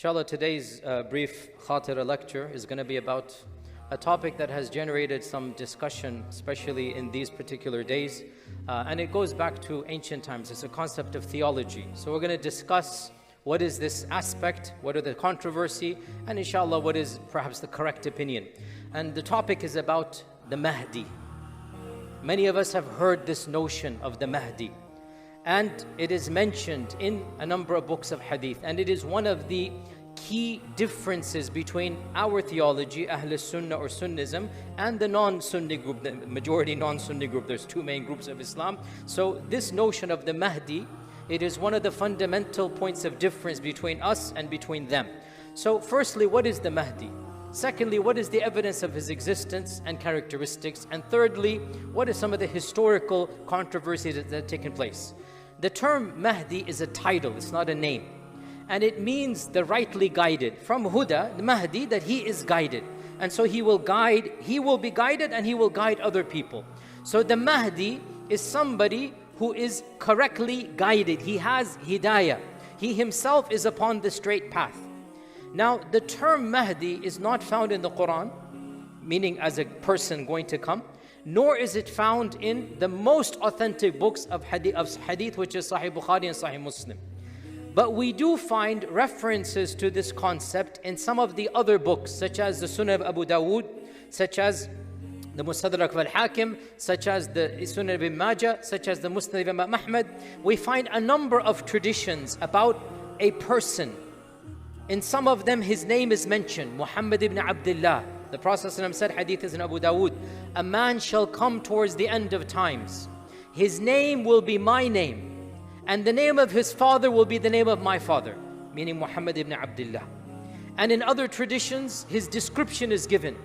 Inshallah, today's brief khatira lecture is going to be about a topic that has generated some discussion, especially in these particular days. And it goes back to ancient times. It's a concept of theology. So we're going to discuss what is this aspect, what are the controversy, and inshallah, what is perhaps the correct opinion. And the topic is about the Mahdi. Many of us have heard this notion of the Mahdi. And it is mentioned in a number of books of hadith. And it is one of the key differences between our theology, Ahl Sunnah or Sunnism, and the non-Sunni group, the majority non-Sunni group. There's two main groups of Islam. So this notion of the Mahdi, it is one of the fundamental points of difference between us and between them. So firstly, what is the Mahdi? Secondly, what is the evidence of his existence and characteristics? And thirdly, what are some of the historical controversies that have taken place? The term Mahdi is a title, it's not a name. And it means the rightly guided. From Huda, the Mahdi, that he is guided. And so he will be guided and he will guide other people. So the Mahdi is somebody who is correctly guided. He has hidayah. He himself is upon the straight path. Now, the term Mahdi is not found in the Quran, meaning as a person going to come, nor is it found in the most authentic books of hadith, which is Sahih Bukhari and Sahih Muslim. But we do find references to this concept in some of the other books, such as the Sunan of Abu Dawood, such as the Mustadrak al-Hakim, such as the Sunan of Ibn Majah, such as the Musnad of Imam Ahmad. We find a number of traditions about a person. In some of them, his name is mentioned, Muhammad ibn Abdullah. The Prophet ﷺ said, hadith is in Abu Dawood, a man shall come towards the end of times. His name will be my name, and the name of his father will be the name of my father, meaning Muhammad ibn Abdullah. And in other traditions, his description is given.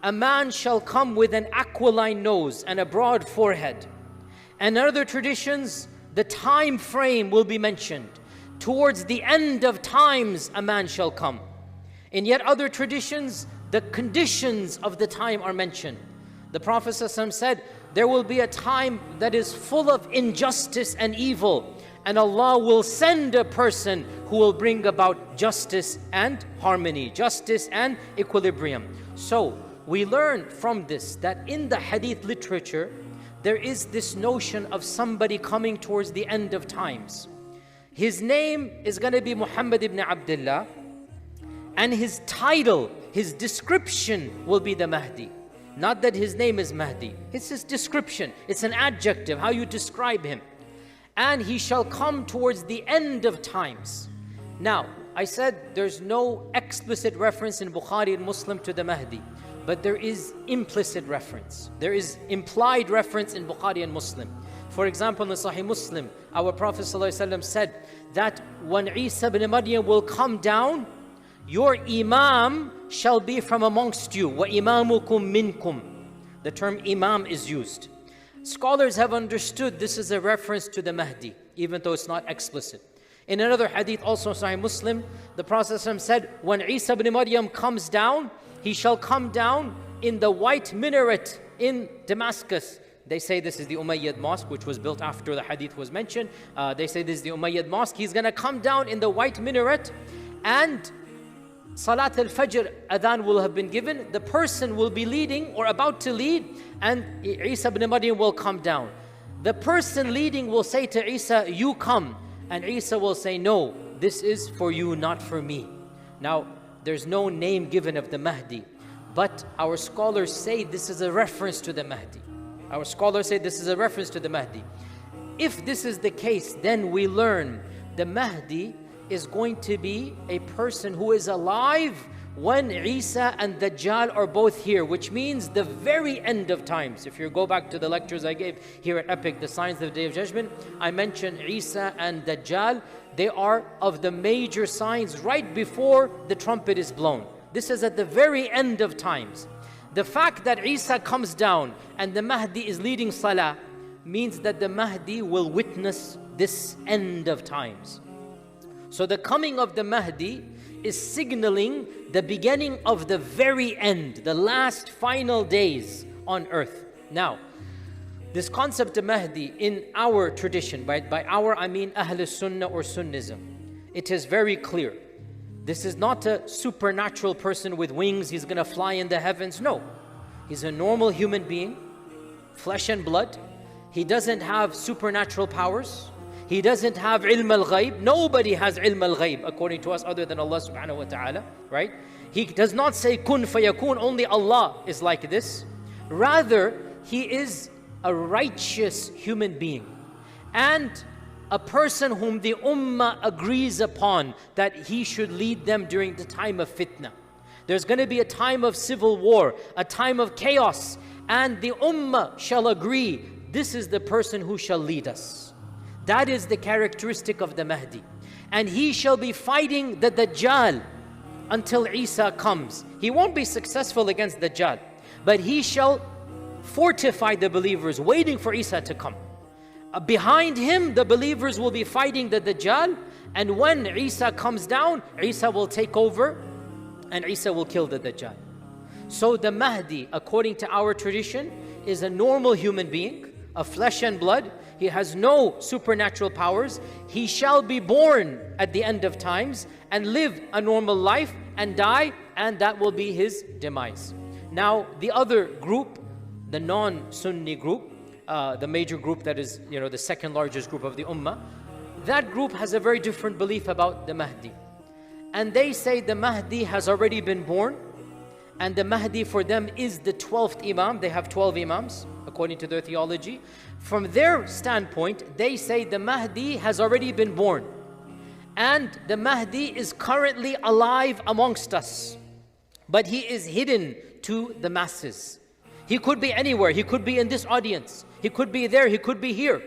A man shall come with an aquiline nose and a broad forehead. And in other traditions, the time frame will be mentioned. Towards the end of times, a man shall come. In yet other traditions, the conditions of the time are mentioned. The Prophet ﷺ said, there will be a time that is full of injustice and evil, and Allah will send a person who will bring about justice and harmony, justice and equilibrium. So we learn from this that in the hadith literature, there is this notion of somebody coming towards the end of times. His name is going to be Muhammad ibn Abdullah, and his title, his description will be the Mahdi. Not that his name is Mahdi. It's his description. It's an adjective, how you describe him. And he shall come towards the end of times. Now, I said there's no explicit reference in Bukhari and Muslim to the Mahdi, but there is implicit reference. There is implied reference in Bukhari and Muslim. For example, in the Sahih Muslim, our Prophet ﷺ said that when Isa ibn Maryam will come down, your Imam shall be from amongst you. وَإِمَامُكُمْ مِنْكُمْ. The term Imam is used. Scholars have understood this is a reference to the Mahdi, even though it's not explicit. In another hadith, also Sahih Muslim, the Prophet ﷺ said, when Isa ibn Maryam comes down, he shall come down in the white minaret in Damascus. They say this is the Umayyad mosque, which was built after the hadith was mentioned. They say this is the Umayyad mosque. He's going to come down in the white minaret, and Salat al-Fajr adhan will have been given. The person will be leading or about to lead, and Isa ibn Maryam will come down. The person leading will say to Isa, you come. And Isa will say, no, this is for you, not for me. Now, there's no name given of the Mahdi, but our scholars say this is a reference to the Mahdi. Our scholars say this is a reference to the Mahdi. If this is the case, then we learn the Mahdi is going to be a person who is alive when Isa and Dajjal are both here, which means the very end of times. If you go back to the lectures I gave here at Epic, the Signs of the Day of Judgment, I mentioned Isa and Dajjal. They are of the major signs right before the trumpet is blown. This is at the very end of times. The fact that Isa comes down and the Mahdi is leading Salah means that the Mahdi will witness this end of times. So the coming of the Mahdi is signaling the beginning of the very end, the last final days on earth. Now, this concept of Mahdi in our tradition, by our I mean Ahl Sunnah or Sunnism, it is very clear. This is not a supernatural person with wings, he's going to fly in the heavens. No, he's a normal human being, flesh and blood. He doesn't have supernatural powers. He doesn't have ilm al-ghayb. Nobody has ilm al-ghayb according to us other than Allah subhanahu wa ta'ala, right? He does not say kun fayakun, only Allah is like this. Rather, he is a righteous human being and a person whom the ummah agrees upon that he should lead them during the time of fitna. There's going to be a time of civil war, a time of chaos, and the ummah shall agree, this is the person who shall lead us. That is the characteristic of the Mahdi. And he shall be fighting the Dajjal until Isa comes. He won't be successful against Dajjal, but he shall fortify the believers, waiting for Isa to come. Behind him, the believers will be fighting the Dajjal, and when Isa comes down, Isa will take over, and Isa will kill the Dajjal. So the Mahdi, according to our tradition, is a normal human being, of flesh and blood. He has no supernatural powers. He shall be born at the end of times and live a normal life and die, and that will be his demise. Now, the other group, the non-Sunni group, the major group that is, the second largest group of the Ummah, that group has a very different belief about the Mahdi. And they say the Mahdi has already been born, and the Mahdi for them is the 12th Imam. They have 12 Imams, according to their theology. From their standpoint, they say the Mahdi has already been born, and the Mahdi is currently alive amongst us, but he is hidden to the masses. He could be anywhere. He could be in this audience. He could be there. He could be here.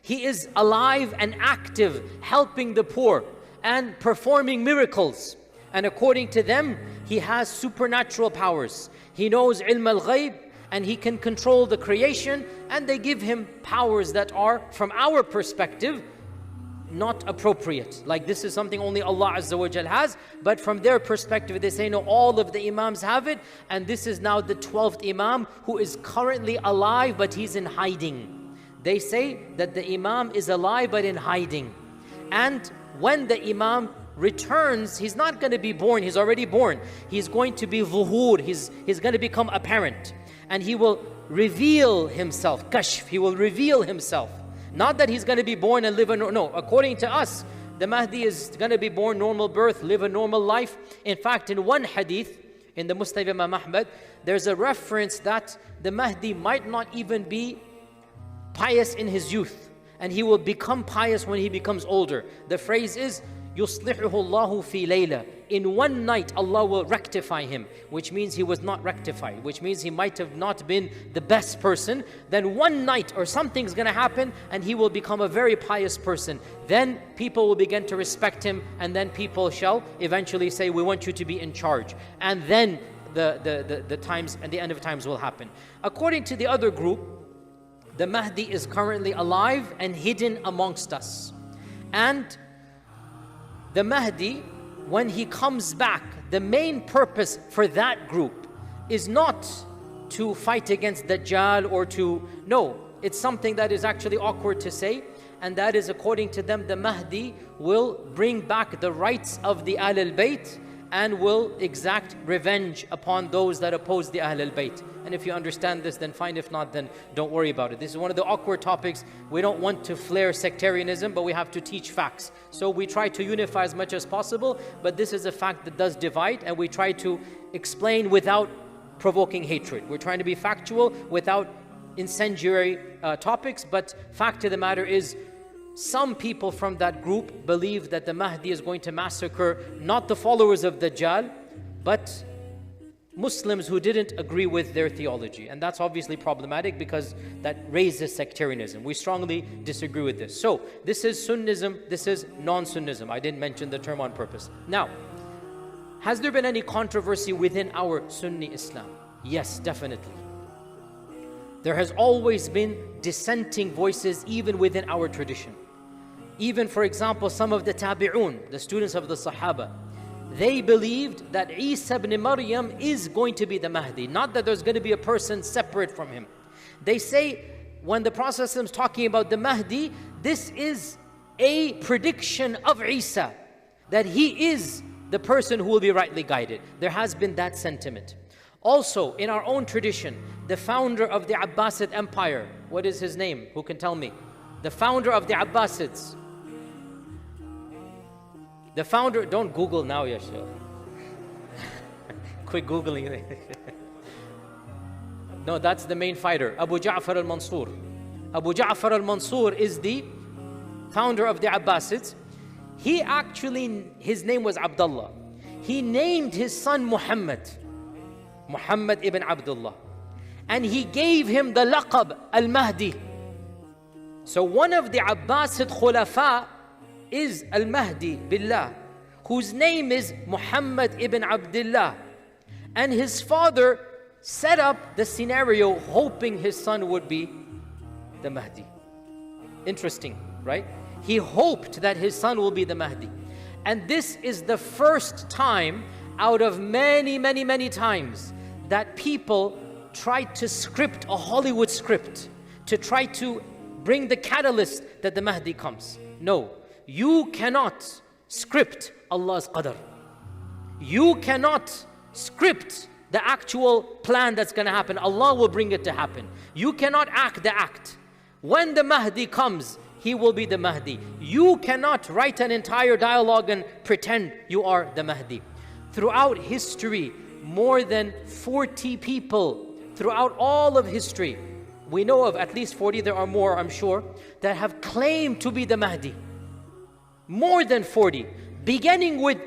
He is alive and active, helping the poor and performing miracles. And according to them, he has supernatural powers. He knows ilm al-ghayb, and he can control the creation, and they give him powers that are, from our perspective, not appropriate. Like this is something only Allah Azza wa Jal has, but from their perspective they say no, all of the Imams have it, and this is now the 12th Imam who is currently alive, but he's in hiding. They say that the Imam is alive but in hiding, and when the Imam returns, he's not going to be born, he's already born. He's going to be zuhur, he's going to become apparent, and he will reveal himself, kashf, he will reveal himself. Not that he's going to be born and live no, according to us, the Mahdi is going to be born normal birth, live a normal life. In fact, in one hadith, in the Musnad of Imam Ahmad, there's a reference that the Mahdi might not even be pious in his youth, and he will become pious when he becomes older. The phrase is, يُصْلِحُهُ اللَّهُ فِي لَيْلَةٍ. In one night, Allah will rectify him, which means he was not rectified, which means he might have not been the best person. Then one night or something's going to happen and he will become a very pious person. Then people will begin to respect him, and then people shall eventually say, we want you to be in charge. And then the times and the end of times will happen. According to the other group, the Mahdi is currently alive and hidden amongst us. And the Mahdi, when he comes back, the main purpose for that group is not to fight against Dajjal or no, it's something that is actually awkward to say, and that is, according to them, the Mahdi will bring back the rights of the Ahl al-Bayt and will exact revenge upon those that oppose the Ahl al-Bayt. And if you understand this, then fine. If not, then don't worry about it. This is one of the awkward topics. We don't want to flare sectarianism, but we have to teach facts. So we try to unify as much as possible, but this is a fact that does divide, and we try to explain without provoking hatred. We're trying to be factual without incendiary topics, but fact of the matter is, some people from that group believe that the Mahdi is going to massacre not the followers of Dajjal, but Muslims who didn't agree with their theology. And that's obviously problematic because that raises sectarianism. We strongly disagree with this. So this is Sunnism, this is non-Sunnism. I didn't mention the term on purpose. Now, has there been any controversy within our Sunni Islam? Yes, definitely. There has always been dissenting voices even within our tradition. Even, for example, some of the Tabi'un, the students of the Sahaba, they believed that Isa ibn Maryam is going to be the Mahdi, not that there's going to be a person separate from him. They say, when the Prophet is talking about the Mahdi, this is a prediction of Isa, that he is the person who will be rightly guided. There has been that sentiment. Also, in our own tradition, the founder of the Abbasid Empire, what is his name? Who can tell me? The founder of the Abbasids. The founder, don't Google now, Yashil. Quit Googling. No, that's the main fighter, Abu Ja'far al-Mansur. Abu Ja'far al-Mansur is the founder of the Abbasids. He actually, his name was Abdullah. He named his son Muhammad ibn Abdullah. And he gave him the laqab al-Mahdi. So one of the Abbasid Khulafa is al-Mahdi billah, whose name is Muhammad ibn Abdullah. And his father set up the scenario hoping his son would be the Mahdi. Interesting, right? He hoped that his son will be the Mahdi. And this is the first time out of many, many, many times that people tried to script a Hollywood script to try to bring the catalyst that the Mahdi comes. No, you cannot script Allah's qadr. You cannot script the actual plan that's going to happen. Allah will bring it to happen. You cannot act the act. When the Mahdi comes, he will be the Mahdi. You cannot write an entire dialogue and pretend you are the Mahdi. Throughout history, more than 40 people, throughout all of history, we know of at least 40, there are more I'm sure, that have claimed to be the Mahdi. More than 40, beginning with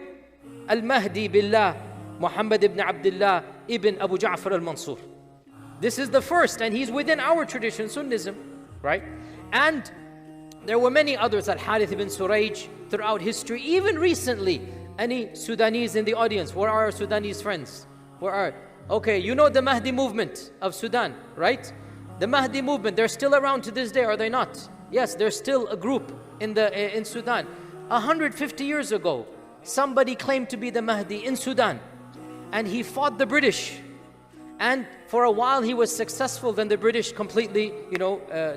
Al-Mahdi Billah, Muhammad ibn Abdullah ibn Abu Ja'far al-Mansur. This is the first, and he's within our tradition, Sunnism, right? And there were many others, Al-Harith ibn Surayj, throughout history, even recently. Any Sudanese in the audience? Where are our Sudanese friends? Where are? Okay, you know the Mahdi movement of Sudan, right? The Mahdi movement, they're still around to this day, are they not? Yes, there's still a group in Sudan. 150 years ago, somebody claimed to be the Mahdi in Sudan, and he fought the British. And for a while he was successful, then the British completely,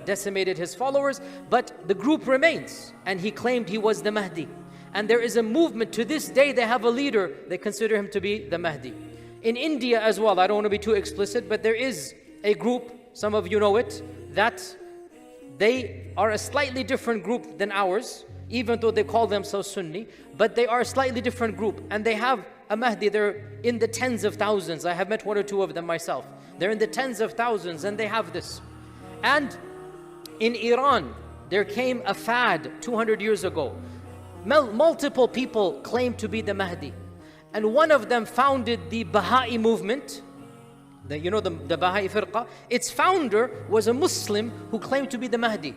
decimated his followers, but the group remains, and he claimed he was the Mahdi. And there is a movement to this day, they have a leader, they consider him to be the Mahdi. In India as well, I don't want to be too explicit, but there is a group, some of you know it, that they are a slightly different group than ours, even though they call themselves Sunni, but they are a slightly different group, and they have a Mahdi. They're in the tens of thousands. I have met one or two of them myself. They're in the tens of thousands, and they have this. And in Iran, there came a fad 200 years ago. Multiple people claimed to be the Mahdi, and one of them founded the Baha'i movement. The Baha'i firqa. Its founder was a Muslim who claimed to be the Mahdi,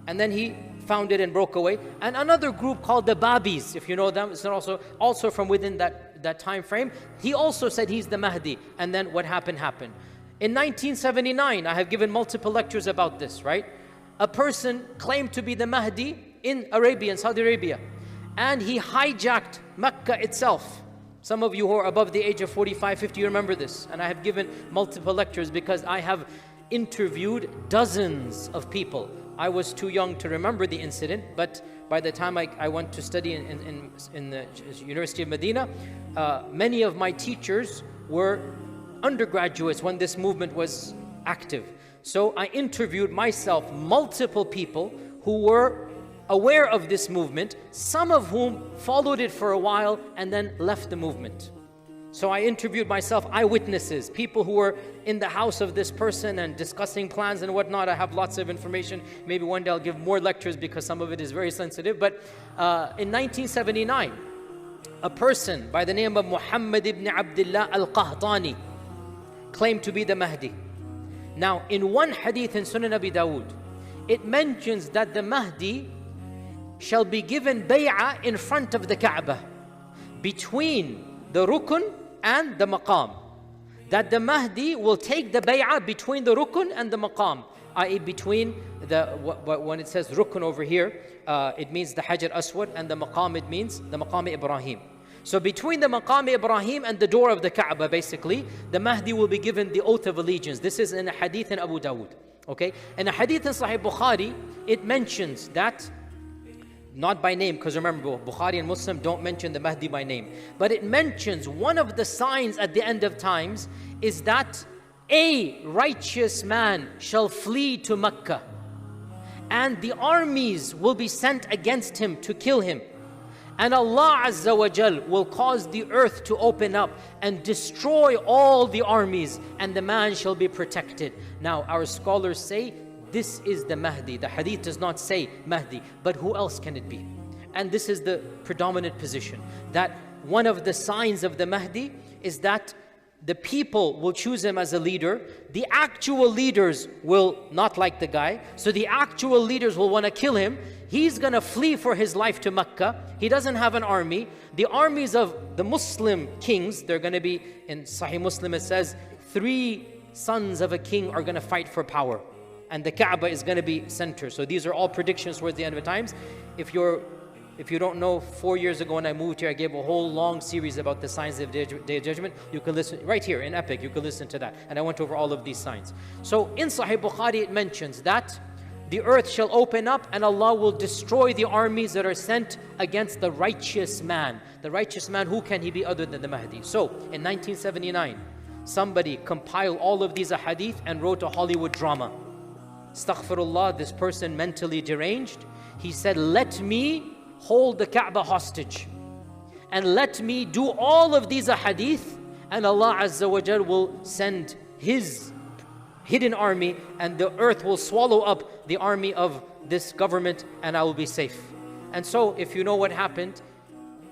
and then he founded and broke away. And another group called the Babis, if you know them, it's also from within that time frame. He also said he's the Mahdi, and then what happened. In 1979, I have given multiple lectures about this, right? A person claimed to be the Mahdi in Arabia, in Saudi Arabia, and he hijacked Makkah itself. Some of you who are above the age of 45, 50, you remember this. And I have given multiple lectures because I have interviewed dozens of people. I was too young to remember the incident, but by the time I went to study in the University of Medina, many of my teachers were undergraduates when this movement was active. So I interviewed myself multiple people who were aware of this movement, some of whom followed it for a while and then left the movement. So I interviewed myself eyewitnesses, people who were in the house of this person and discussing plans and whatnot. I have lots of information. Maybe one day I'll give more lectures because some of it is very sensitive. But in 1979, a person by the name of Muhammad ibn Abdullah al-Qahtani claimed to be the Mahdi. Now, in one hadith in Sunan Abi Dawood, it mentions that the Mahdi shall be given bay'ah in front of the Kaaba, between the rukun and the maqam. That the Mahdi will take the bay'ah between the rukun and the maqam, i.e. between when it says rukun over here, it means the Hajar Aswad, and the maqam, it means the maqam Ibrahim. So between the maqam Ibrahim and the door of the Kaaba, basically, the Mahdi will be given the oath of allegiance. This is in a hadith in Abu Dawood. Okay? In a hadith in Sahih Bukhari, it mentions that not by name, because remember, Bukhari and Muslim don't mention the Mahdi by name. But it mentions one of the signs at the end of times is that a righteous man shall flee to Makkah, and the armies will be sent against him to kill him. And Allah Azza wa Jal will cause the earth to open up and destroy all the armies, and the man shall be protected. Now, our scholars say this is the Mahdi. The hadith does not say Mahdi, but who else can it be? And this is the predominant position, that one of the signs of the Mahdi is that the people will choose him as a leader. The actual leaders will not like the guy, so the actual leaders will want to kill him. He's going to flee for his life to Makkah. He doesn't have an army. The armies of the Muslim kings, they're going to be, in Sahih Muslim it says, 3 sons of a king are going to fight for power, and the Kaaba is going to be center. So these are all predictions towards the end of the times. If you don't know, 4 years ago when I moved here, I gave a whole long series about the signs of the Day of Judgment. You can listen right here in Epic, you can listen to that. And I went over all of these signs. So in Sahih Bukhari it mentions that the earth shall open up and Allah will destroy the armies that are sent against the righteous man. The righteous man, who can he be other than the Mahdi? So in 1979, somebody compiled all of these ahadith and wrote a Hollywood drama. Astaghfirullah, this person mentally deranged. He said, let me hold the Kaaba hostage and let me do all of these ahadith, and Allah Azza wa Jal will send His hidden army and the earth will swallow up the army of this government and I will be safe. And so if you know what happened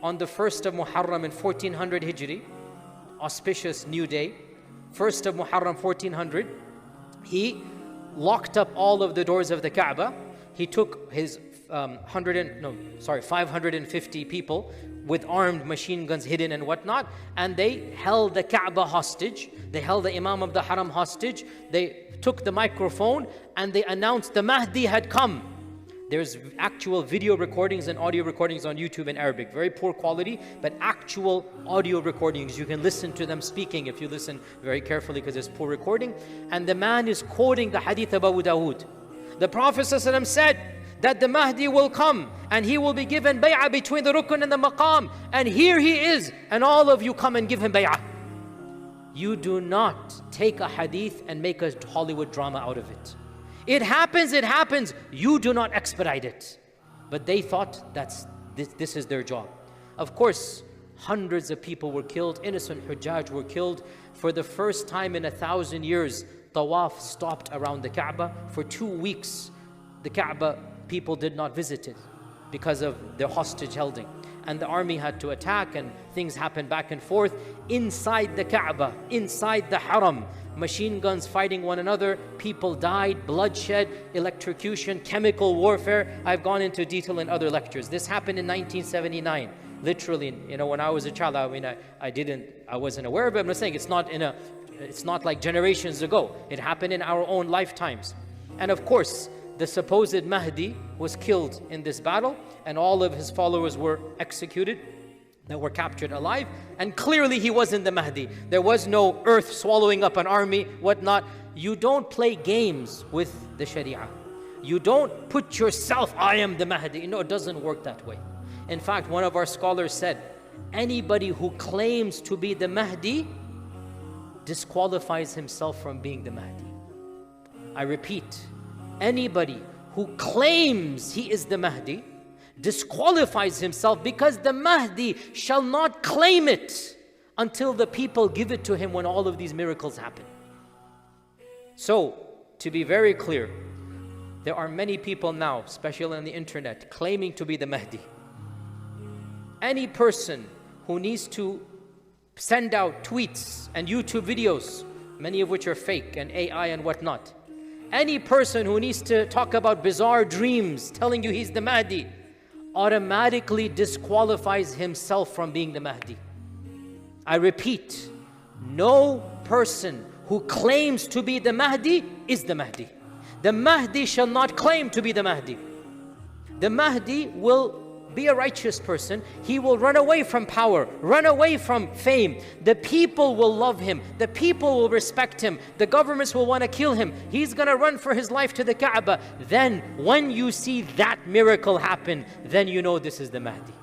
on the 1st of Muharram in 1400 Hijri, auspicious new day, 1st of Muharram 1400, he locked up all of the doors of the Kaaba. He took his 550 people with armed machine guns hidden and whatnot, and they held the Kaaba hostage. They held the Imam of the Haram hostage. They took the microphone and they announced the Mahdi had come. There's actual video recordings and audio recordings on YouTube in Arabic. Very poor quality, but actual audio recordings. You can listen to them speaking if you listen very carefully, because it's poor recording. And the man is quoting the hadith of Abu Dawood. The Prophet ﷺ said that the Mahdi will come and he will be given bay'ah between the rukun and the maqam. And here he is, and all of you come and give him bay'ah. You do not take a hadith and make a Hollywood drama out of it. It happens. You do not expedite it. But they thought this is their job. Of course, hundreds of people were killed. Innocent Hujjaj were killed. For the first time in 1,000 years, Tawaf stopped around the Kaaba. For 2 weeks, the Kaaba people did not visit it because of their hostage holding. And the army had to attack, and things happened back and forth. Inside the Kaaba, inside the Haram, machine guns fighting one another, people died, bloodshed, electrocution, chemical warfare. I've gone into detail in other lectures. This happened in 1979. Literally, when I was a child, I wasn't aware of it. I'm not saying it's not like generations ago. It happened in our own lifetimes. And of course, the supposed Mahdi was killed in this battle, and all of his followers were executed, that were captured alive. And clearly he wasn't the Mahdi. There was no earth swallowing up an army, whatnot. You don't play games with the Sharia. You don't put yourself, I am the Mahdi. It doesn't work that way. In fact, one of our scholars said, anybody who claims to be the Mahdi disqualifies himself from being the Mahdi. I repeat, anybody who claims he is the Mahdi disqualifies himself, because the Mahdi shall not claim it until the people give it to him when all of these miracles happen. So, to be very clear, there are many people now, especially on the internet, claiming to be the Mahdi. Any person who needs to send out tweets and YouTube videos, many of which are fake and AI and whatnot, any person who needs to talk about bizarre dreams telling you he's the Mahdi, automatically disqualifies himself from being the Mahdi. I repeat, no person who claims to be the Mahdi is the Mahdi. The Mahdi shall not claim to be the Mahdi. The Mahdi will be a righteous person. He will run away from power, run away from fame. The people will love him. The people will respect him. The governments will want to kill him. He's going to run for his life to the Kaaba. Then when you see that miracle happen, then you know this is the Mahdi.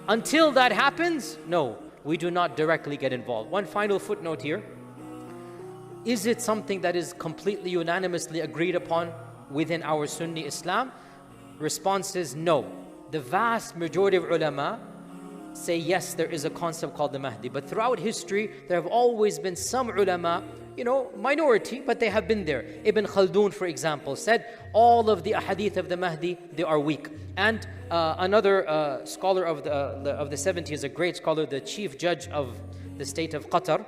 Until that happens, no, we do not directly get involved. One final footnote here. Is it something that is completely unanimously agreed upon within our Sunni Islam? Response is no. The vast majority of ulama say yes, there is a concept called the Mahdi. But throughout history, there have always been some ulama, minority, but they have been there. Ibn Khaldun, for example, said all of the ahadith of the Mahdi, they are weak. And another scholar of the 70s, a great scholar, the chief judge of the state of Qatar,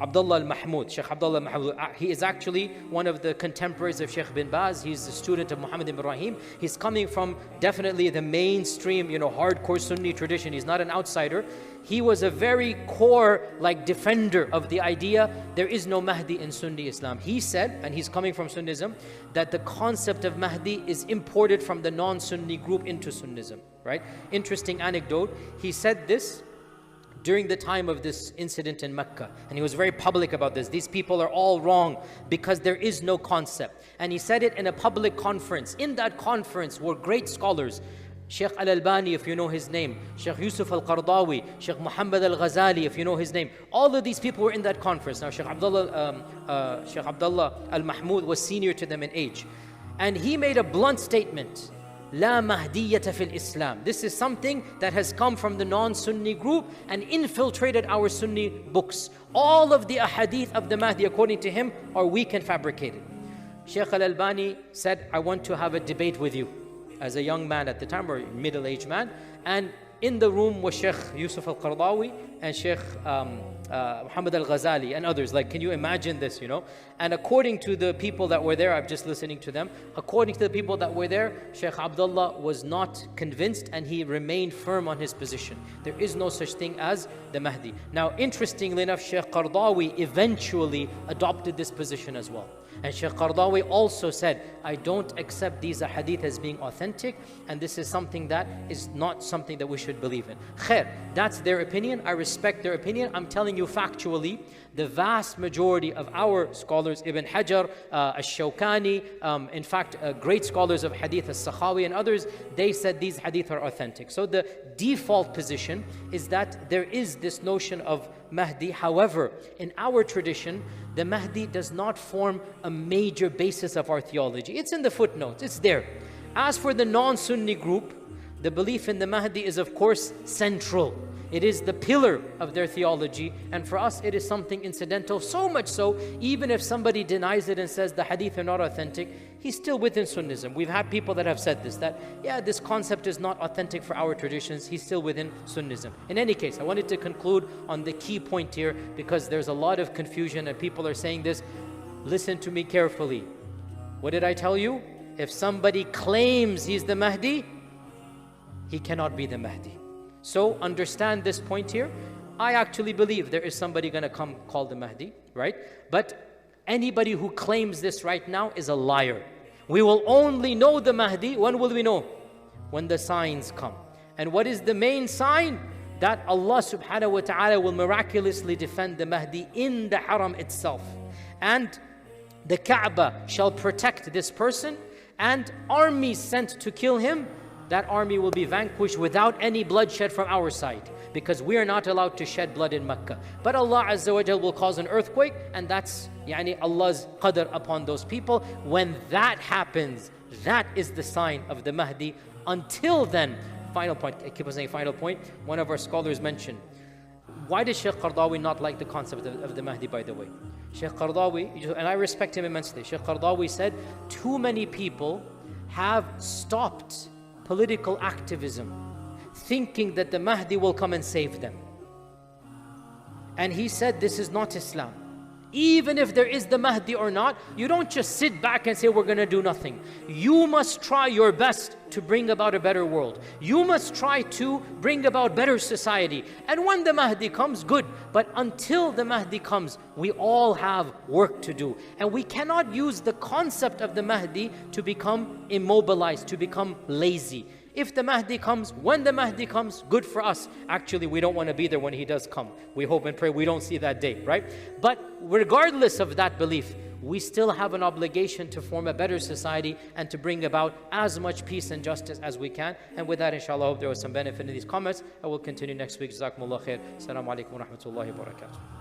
Abdullah al-Mahmoud, Sheikh Abdullah al-Mahmoud, he is actually one of the contemporaries of Sheikh bin Baz. He's a student of Muhammad ibn Ibrahim. He's coming from definitely the mainstream, hardcore Sunni tradition. He's not an outsider. He was a very core, defender of the idea there is no Mahdi in Sunni Islam. He said, and he's coming from Sunnism, that the concept of Mahdi is imported from the non-Sunni group into Sunnism, right? Interesting anecdote. He said this during the time of this incident in Mecca, and he was very public about this. These people are all wrong because there is no concept. And he said it in a public conference. In that conference were great scholars. Sheikh Al-Albani, if you know his name, Sheikh Yusuf Al-Qardawi, Sheikh Muhammad Al-Ghazali, if you know his name. All of these people were in that conference. Now Sheikh Abdullah Al-Mahmoud was senior to them in age. And he made a blunt statement. La Mahdiyyata fil Islam. This is something that has come from the non-Sunni group and infiltrated our Sunni books. All of the ahadith of the Mahdi, according to him, are weak and fabricated. Sheikh Al-Albani said, I want to have a debate with you. As a young man at the time, or middle-aged man. And in the room was Sheikh Yusuf Al-Qardawi and Sheikh Muhammad Al-Ghazali and others. Can you imagine this, And according to the people that were there, I'm just listening to them. According to the people that were there, Sheikh Abdullah was not convinced and he remained firm on his position. There is no such thing as the Mahdi. Now, interestingly enough, Sheikh Qardawi eventually adopted this position as well. And Sheikh Qardawi also said, I don't accept these hadith as being authentic, and this is something that is not something that we should believe in. Khair, that's their opinion. I respect their opinion. I'm telling you factually, the vast majority of our scholars, Ibn Hajar, Ash-Shawkani, in fact, great scholars of hadith, As-Sakhawi and others, they said these hadith are authentic. So the default position is that there is this notion of Mahdi. However, in our tradition, the Mahdi does not form a major basis of our theology. It's in the footnotes, it's there. As for the non-Sunni group, the belief in the Mahdi is of course central. It is the pillar of their theology, and for us it is something incidental, so much so, even if somebody denies it and says the hadith are not authentic, he's still within Sunnism. We've had people that have said this, that this concept is not authentic for our traditions, he's still within Sunnism. In any case, I wanted to conclude on the key point here, because there's a lot of confusion and people are saying this. Listen to me carefully. What did I tell you? If somebody claims he's the Mahdi, he cannot be the Mahdi. So understand this point here. I actually believe there is somebody going to come called the Mahdi, right? But anybody who claims this right now is a liar. We will only know the Mahdi. When will we know? When the signs come. And what is the main sign? That Allah subhanahu wa ta'ala will miraculously defend the Mahdi in the haram itself. And the Kaaba shall protect this person, and armies sent to kill him, that army will be vanquished without any bloodshed from our side, because we are not allowed to shed blood in Mecca. But Allah Azza wa Jal will cause an earthquake, and that's Allah's qadr upon those people. When that happens, that is the sign of the Mahdi. Until then, final point, I keep on saying final point, one of our scholars mentioned, why does Sheikh Qardawi not like the concept of the Mahdi, by the way? Sheikh Qardawi, and I respect him immensely, Sheikh Qardawi said, too many people have stopped political activism, thinking that the Mahdi will come and save them. And he said, this is not Islam. Even if there is the Mahdi or not, you don't just sit back and say, we're going to do nothing. You must try your best to bring about a better world. You must try to bring about better society. And when the Mahdi comes, good. But until the Mahdi comes, we all have work to do. And we cannot use the concept of the Mahdi to become immobilized, to become lazy. If the Mahdi comes, when the Mahdi comes, good for us. Actually, we don't want to be there when he does come. We hope and pray we don't see that day, right? But regardless of that belief, we still have an obligation to form a better society and to bring about as much peace and justice as we can. And with that, inshallah, I hope there was some benefit in these comments. I will continue next week. Jazakumullah khair. Assalamu alaikum wa rahmatullahi wa barakatuh.